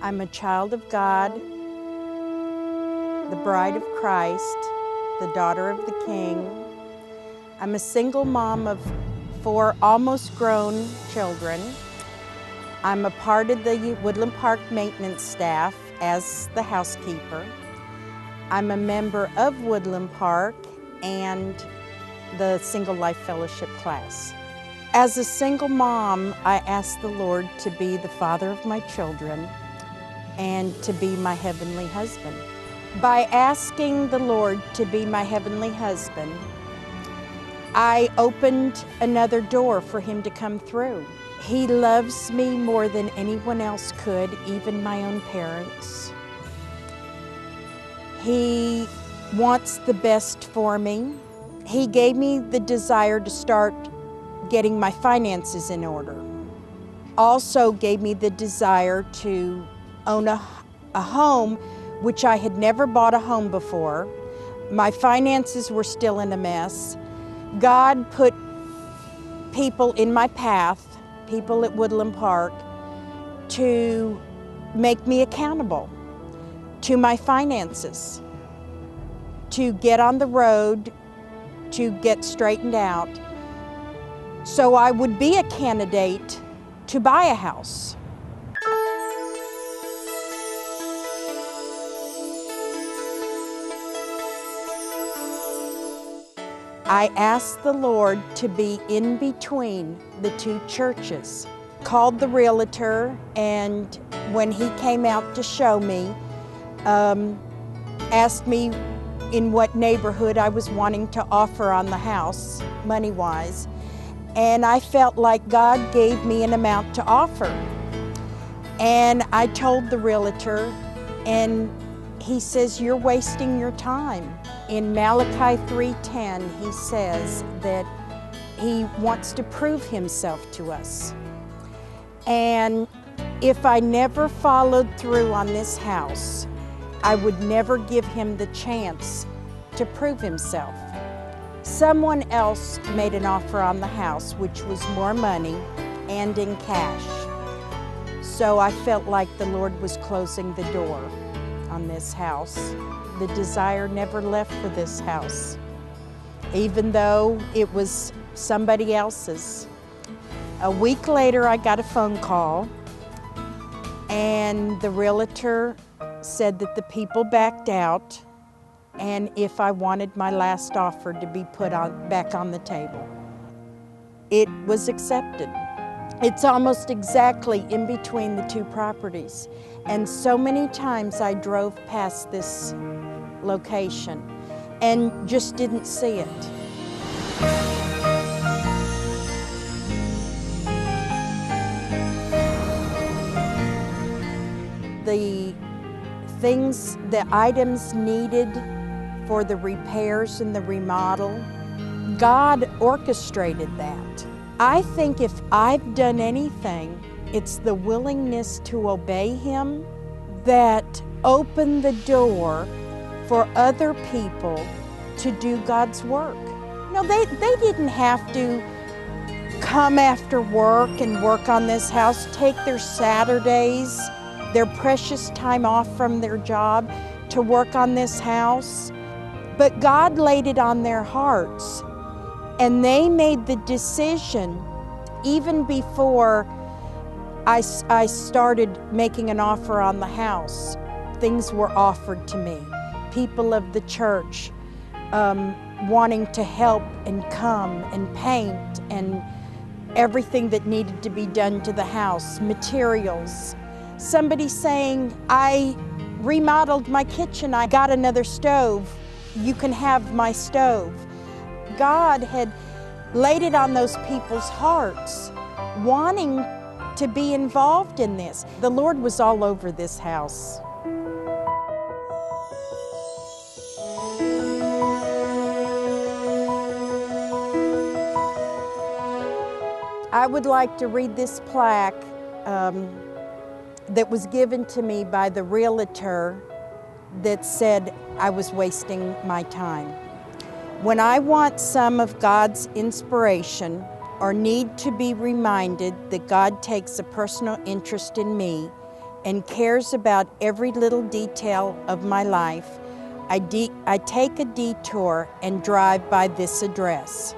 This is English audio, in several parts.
I'm a child of God, the bride of Christ, the daughter of the King. I'm a single mom of 4 almost grown children. I'm a part of the Woodland Park maintenance staff as the housekeeper. I'm a member of Woodland Park and the Single Life Fellowship class. As a single mom, I ask the Lord to be the father of my children and to be my heavenly husband. By asking the Lord to be my heavenly husband, I opened another door for Him to come through. He loves me more than anyone else could, even my own parents. He wants the best for me. He gave me the desire to start getting my finances in order. Also gave me the desire to own a home, which I had never bought a home before. My finances were still in a mess. God put people in my path, people at Woodland Park, to make me accountable to my finances, to get on the road, to get straightened out, so I would be a candidate to buy a house. I asked the Lord to be in between the two churches. Called the realtor, and when he came out to show me, asked me in what neighborhood I was wanting to offer on the house, money-wise. And I felt like God gave me an amount to offer. And I told the realtor, and he says, "You're wasting your time." In Malachi 3:10, he says that he wants to prove himself to us. And if I never followed through on this house, I would never give him the chance to prove himself. Someone else made an offer on the house, which was more money and in cash. So I felt like the Lord was closing the door on this house. The desire never left for this house, even though it was somebody else's. A week later, I got a phone call, and the realtor said that the people backed out, and if I wanted my last offer to be put back on the table. It was accepted. It's almost exactly in between the two properties. And so many times I drove past this location and just didn't see it. The things, the items needed for the repairs and the remodel, God orchestrated that. I think if I've done anything, it's the willingness to obey Him that opened the door for other people to do God's work. You know, they didn't have to come after work and work on this house, take their Saturdays, their precious time off from their job to work on this house. But God laid it on their hearts, and they made the decision even before I started making an offer on the house. Things were offered to me. People of the church wanting to help and come and paint and everything that needed to be done to the house, materials. Somebody saying, "I remodeled my kitchen, I got another stove, you can have my stove." God had laid it on those people's hearts, wanting to be involved in this. The Lord was all over this house. I would like to read this plaque that was given to me by the realtor that said I was wasting my time. When I want some of God's inspiration or need to be reminded that God takes a personal interest in me and cares about every little detail of my life, I take a detour and drive by this address.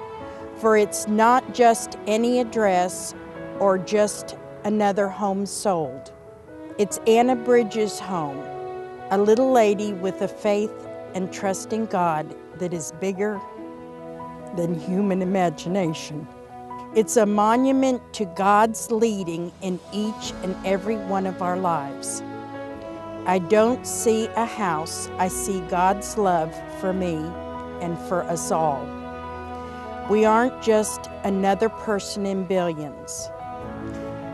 For it's not just any address or just another home sold. It's Anna Bridges' home, a little lady with a faith and trust in God that is bigger than human imagination. It's a monument to God's leading in each and every one of our lives. I don't see a house, I see God's love for me and for us all. We aren't just another person in billions.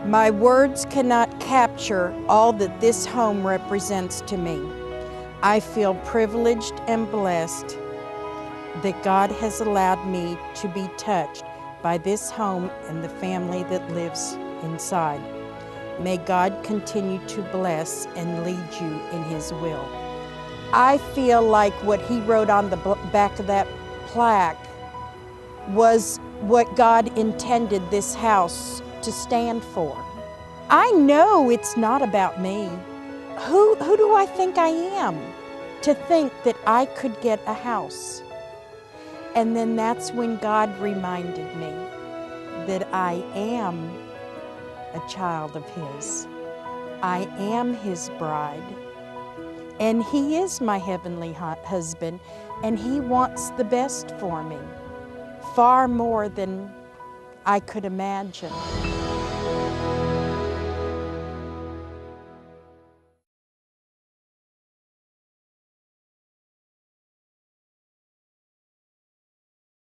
My words cannot capture all that this home represents to me. I feel privileged and blessed that God has allowed me to be touched by this home and the family that lives inside. May God continue to bless and lead you in His will. I feel like what he wrote on the back of that plaque was what God intended this house to stand for. I know it's not about me. Who do I think I am to think that I could get a house? And then that's when God reminded me that I am a child of His. I am His bride. And He is my heavenly husband, and He wants the best for me, far more than I could imagine.